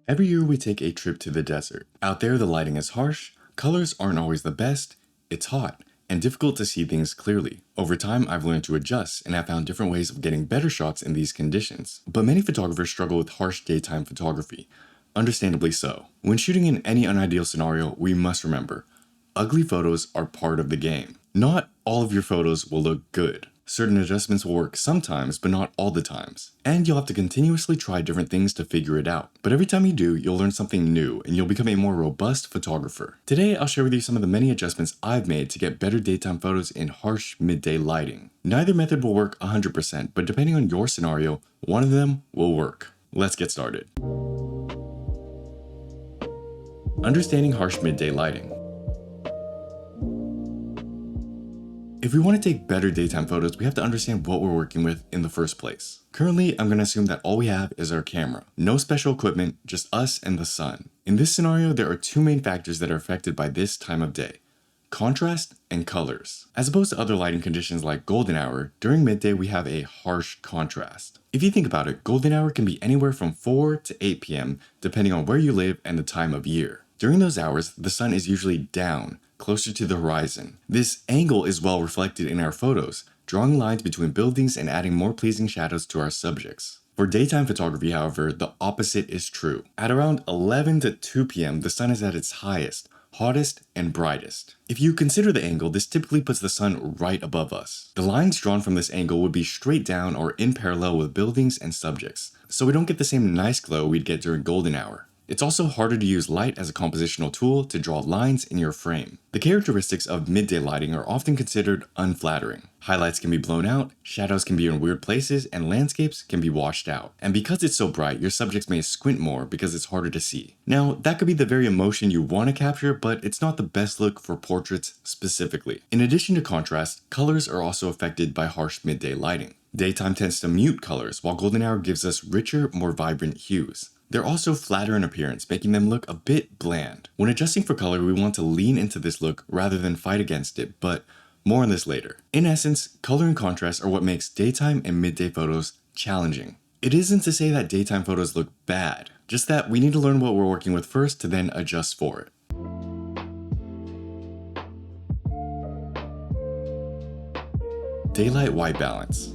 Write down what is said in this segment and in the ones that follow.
Every year we take a trip to the desert. Out there the lighting is harsh, colors aren't always the best, it's hot, and difficult to see things clearly. Over time I've learned to adjust and have found different ways of getting better shots in these conditions. But many photographers struggle with harsh daytime photography. Understandably so. When shooting in any unideal scenario, we must remember, ugly photos are part of the game. Not all of your photos will look good. Certain adjustments will work sometimes, but not all the times. And you'll have to continuously try different things to figure it out. But every time you do, you'll learn something new and you'll become a more robust photographer. Today, I'll share with you some of the many adjustments I've made to get better daytime photos in harsh midday lighting. Neither method will work 100%, but depending on your scenario, one of them will work. Let's get started. Understanding harsh midday lighting. If we want to take better daytime photos, we have to understand what we're working with in the first place. Currently, I'm going to assume that all we have is our camera. No special equipment, just us and the sun. In this scenario, there are two main factors that are affected by this time of day: contrast and colors. As opposed to other lighting conditions like golden hour, during midday we have a harsh contrast. If you think about it, golden hour can be anywhere from 4 to 8 p.m. depending on where you live and the time of year. During those hours, the sun is usually down, closer to the horizon. This angle is well reflected in our photos, drawing lines between buildings and adding more pleasing shadows to our subjects. For daytime photography, however, the opposite is true. At around 11 to 2 p.m., the sun is at its highest, hottest, and brightest. If you consider the angle, this typically puts the sun right above us. The lines drawn from this angle would be straight down or in parallel with buildings and subjects, so we don't get the same nice glow we'd get during golden hour. It's also harder to use light as a compositional tool to draw lines in your frame. The characteristics of midday lighting are often considered unflattering. Highlights can be blown out, shadows can be in weird places, and landscapes can be washed out. And because it's so bright, your subjects may squint more because it's harder to see. Now, that could be the very emotion you want to capture, but it's not the best look for portraits specifically. In addition to contrast, colors are also affected by harsh midday lighting. Daytime tends to mute colors, while golden hour gives us richer, more vibrant hues. They're also flatter in appearance, making them look a bit bland. When adjusting for color, we want to lean into this look rather than fight against it, but more on this later. In essence, color and contrast are what makes daytime and midday photos challenging. It isn't to say that daytime photos look bad, just that we need to learn what we're working with first to then adjust for it. Daylight white balance.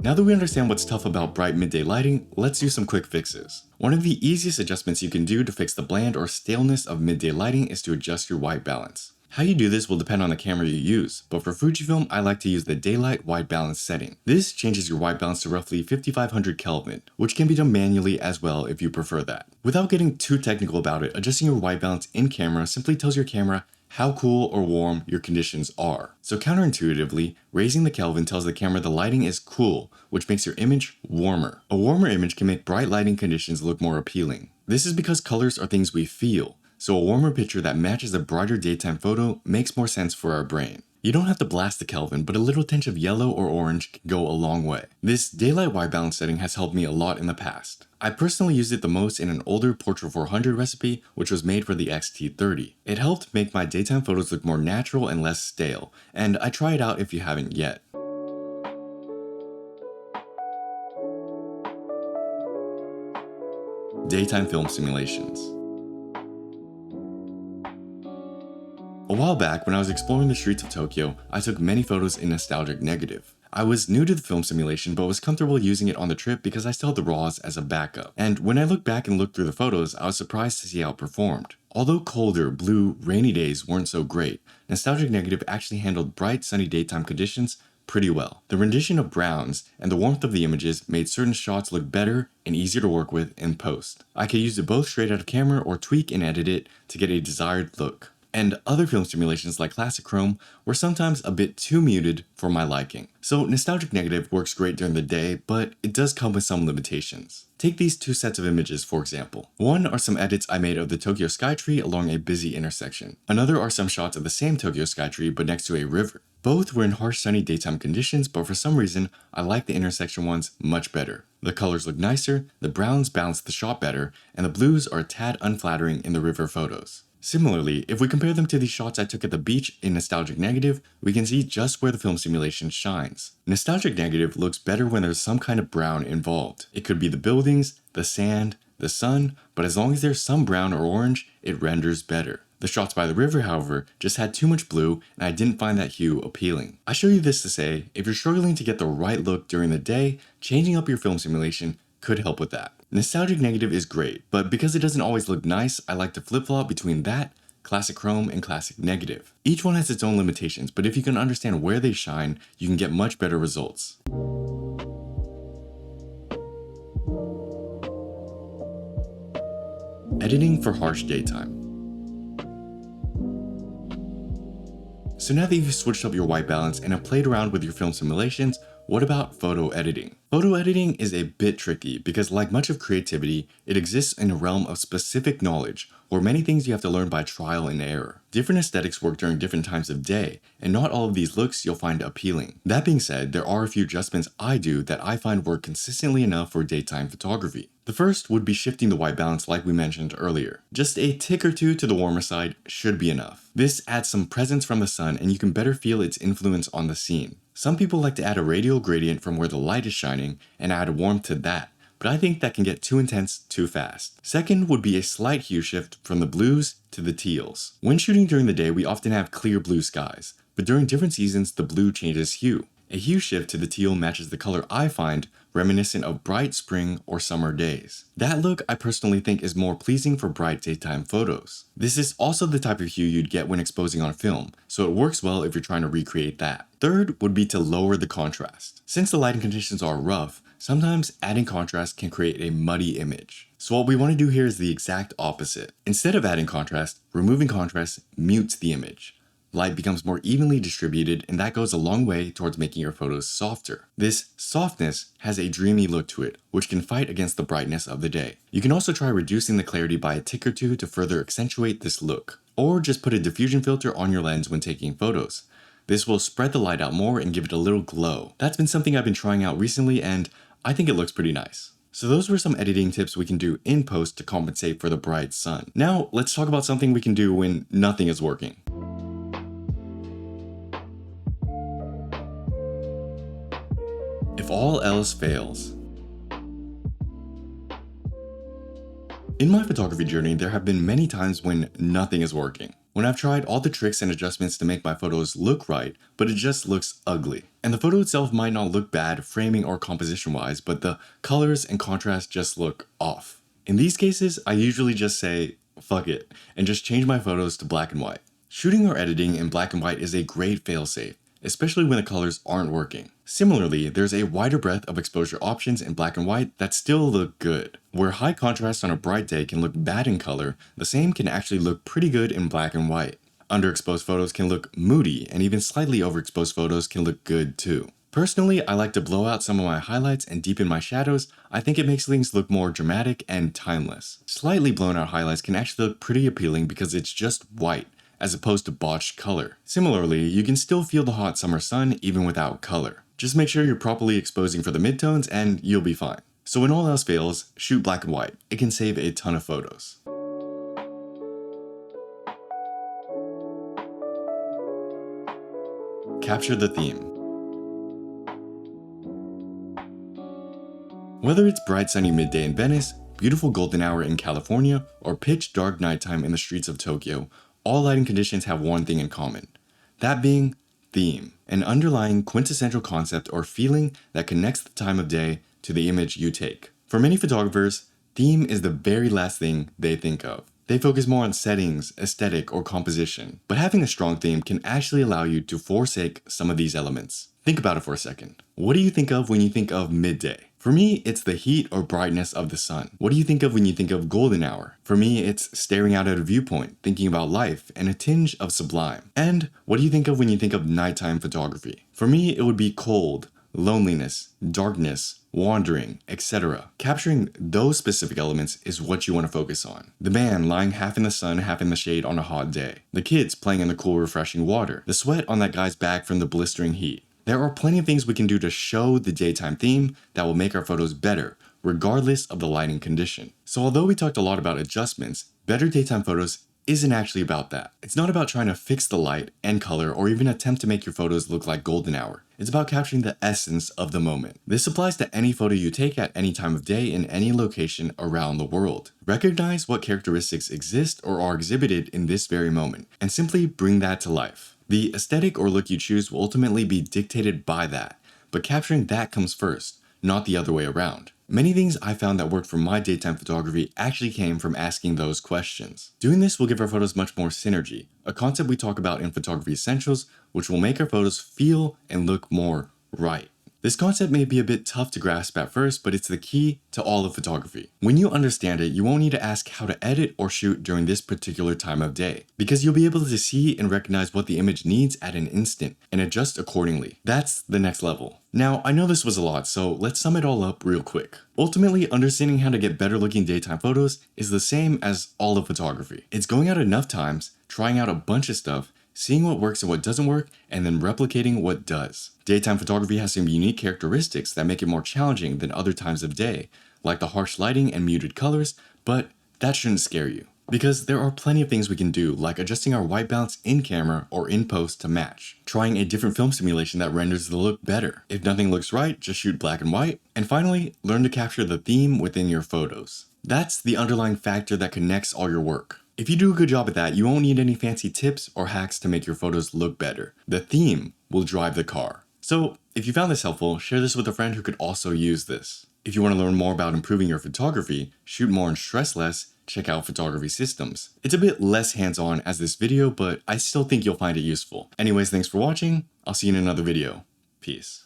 Now that we understand what's tough about bright midday lighting, let's do some quick fixes. One of the easiest adjustments you can do to fix the bland or staleness of midday lighting is to adjust your white balance. How you do this will depend on the camera you use, but for Fujifilm I like to use the daylight white balance setting. This changes your white balance to roughly 5500 Kelvin, which can be done manually as well if you prefer that. Without getting too technical about it, adjusting your white balance in camera simply tells your camera how cool or warm your conditions are. So counterintuitively, raising the Kelvin tells the camera the lighting is cool, which makes your image warmer. A warmer image can make bright lighting conditions look more appealing. This is because colors are things we feel, so a warmer picture that matches a brighter daytime photo makes more sense for our brain. You don't have to blast the Kelvin, but a little tinge of yellow or orange can go a long way. This daylight white balance setting has helped me a lot in the past. I personally used it the most in an older Portrait 400 recipe, which was made for the X-T30. It helped make my daytime photos look more natural and less stale, and I try it out if you haven't yet. Daytime film simulations. A while back, when I was exploring the streets of Tokyo, I took many photos in nostalgic negative. I was new to the film simulation but was comfortable using it on the trip because I still had the RAWs as a backup. And when I looked back and looked through the photos, I was surprised to see how it performed. Although colder, blue, rainy days weren't so great, nostalgic negative actually handled bright, sunny daytime conditions pretty well. The rendition of browns and the warmth of the images made certain shots look better and easier to work with in post. I could use it both straight out of camera or tweak and edit it to get a desired look. And other film simulations like Classic Chrome were sometimes a bit too muted for my liking. So nostalgic negative works great during the day, but it does come with some limitations. Take these two sets of images for example. One are some edits I made of the Tokyo skytree along a busy intersection. Another are some shots of the same Tokyo skytree but next to a river. Both were in harsh sunny daytime conditions, but for some reason I like the intersection ones much better. The colors look nicer, the browns balance the shot better, and the blues are a tad unflattering in the river photos. Similarly, if we compare them to the shots I took at the beach in Nostalgic Negative, we can see just where the film simulation shines. Nostalgic Negative looks better when there's some kind of brown involved. It could be the buildings, the sand, the sun, but as long as there's some brown or orange, it renders better. The shots by the river, however, just had too much blue and I didn't find that hue appealing. I show you this to say, if you're struggling to get the right look during the day, changing up your film simulation could help with that. Nostalgic Negative is great, but because it doesn't always look nice, I like to flip-flop between that, Classic Chrome, and Classic Negative. Each one has its own limitations, but if you can understand where they shine, you can get much better results. Editing for harsh daytime. So now that you've switched up your white balance and have played around with your film simulations, what about photo editing? Photo editing is a bit tricky because, like much of creativity, it exists in a realm of specific knowledge, or many things you have to learn by trial and error. Different aesthetics work during different times of day, and not all of these looks you'll find appealing. That being said, there are a few adjustments I do that I find work consistently enough for daytime photography. The first would be shifting the white balance like we mentioned earlier. Just a tick or two to the warmer side should be enough. This adds some presence from the sun and you can better feel its influence on the scene. Some people like to add a radial gradient from where the light is shining and add warmth to that, but I think that can get too intense too fast. Second would be a slight hue shift from the blues to the teals. When shooting during the day, we often have clear blue skies, but during different seasons, the blue changes hue. A hue shift to the teal matches the color I find reminiscent of bright spring or summer days. That look I personally think is more pleasing for bright daytime photos. This is also the type of hue you'd get when exposing on film, so it works well if you're trying to recreate that. Third would be to lower the contrast. Since the lighting conditions are rough, sometimes adding contrast can create a muddy image. So what we want to do here is the exact opposite. Instead of adding contrast, removing contrast mutes the image. Light becomes more evenly distributed, and that goes a long way towards making your photos softer. This softness has a dreamy look to it, which can fight against the brightness of the day. You can also try reducing the clarity by a tick or two to further accentuate this look, or just put a diffusion filter on your lens when taking photos. This will spread the light out more and give it a little glow. That's been something I've been trying out recently, and I think it looks pretty nice. So those were some editing tips we can do in post to compensate for the bright sun. Now let's talk about something we can do when nothing is working. If all else fails. In my photography journey, there have been many times when nothing is working. When I've tried all the tricks and adjustments to make my photos look right, but it just looks ugly. And the photo itself might not look bad framing or composition wise, but the colors and contrast just look off. In these cases, I usually just say, fuck it, and just change my photos to black and white. Shooting or editing in black and white is a great failsafe, especially when the colors aren't working. Similarly, there's a wider breadth of exposure options in black and white that still look good. Where high contrast on a bright day can look bad in color, the same can actually look pretty good in black and white. Underexposed photos can look moody, and even slightly overexposed photos can look good too. Personally, I like to blow out some of my highlights and deepen my shadows. I think it makes things look more dramatic and timeless. Slightly blown out highlights can actually look pretty appealing because it's just white, as opposed to botched color. Similarly, you can still feel the hot summer sun even without color. Just make sure you're properly exposing for the midtones and you'll be fine. So when all else fails, shoot black and white. It can save a ton of photos. Capture the theme. Whether it's bright sunny midday in Venice, beautiful golden hour in California, or pitch dark nighttime in the streets of Tokyo, all lighting conditions have one thing in common. That being theme, an underlying quintessential concept or feeling that connects the time of day to the image you take. For many photographers, theme is the very last thing they think of. They focus more on settings, aesthetic, or composition, but having a strong theme can actually allow you to forsake some of these elements. Think about it for a second. What do you think of when you think of midday? For me, it's the heat or brightness of the sun. What do you think of when you think of golden hour? For me, it's staring out at a viewpoint, thinking about life, and a tinge of sublime. And what do you think of when you think of nighttime photography? For me, it would be cold, loneliness, darkness, wandering, etc. Capturing those specific elements is what you want to focus on. The man lying half in the sun, half in the shade on a hot day. The kids playing in the cool, refreshing water. The sweat on that guy's back from the blistering heat. There are plenty of things we can do to show the daytime theme that will make our photos better, regardless of the lighting condition. So although we talked a lot about adjustments, better daytime photos isn't actually about that. It's not about trying to fix the light and color or even attempt to make your photos look like golden hour. It's about capturing the essence of the moment. This applies to any photo you take at any time of day in any location around the world. Recognize what characteristics exist or are exhibited in this very moment, and simply bring that to life. The aesthetic or look you choose will ultimately be dictated by that, but capturing that comes first, not the other way around. Many things I found that worked for my daytime photography actually came from asking those questions. Doing this will give our photos much more synergy, a concept we talk about in Photography Essentials, which will make our photos feel and look more right. This concept may be a bit tough to grasp at first, but it's the key to all of photography. When you understand it, you won't need to ask how to edit or shoot during this particular time of day, because you'll be able to see and recognize what the image needs at an instant and adjust accordingly. That's the next level. Now, I know this was a lot, so let's sum it all up real quick. Ultimately, understanding how to get better looking daytime photos is the same as all of photography. It's going out enough times, trying out a bunch of stuff, seeing what works and what doesn't work, and then replicating what does. Daytime photography has some unique characteristics that make it more challenging than other times of day, like the harsh lighting and muted colors, but that shouldn't scare you. Because there are plenty of things we can do, like adjusting our white balance in camera or in post to match, trying a different film simulation that renders the look better. If nothing looks right, just shoot black and white. And finally, learn to capture the theme within your photos. That's the underlying factor that connects all your work. If you do a good job at that, you won't need any fancy tips or hacks to make your photos look better. The theme will drive the car. So, if you found this helpful, share this with a friend who could also use this. If you want to learn more about improving your photography, shoot more and stress less, check out Photography Systems. It's a bit less hands-on as this video, but I still think you'll find it useful. Anyways, thanks for watching. I'll see you in another video. Peace.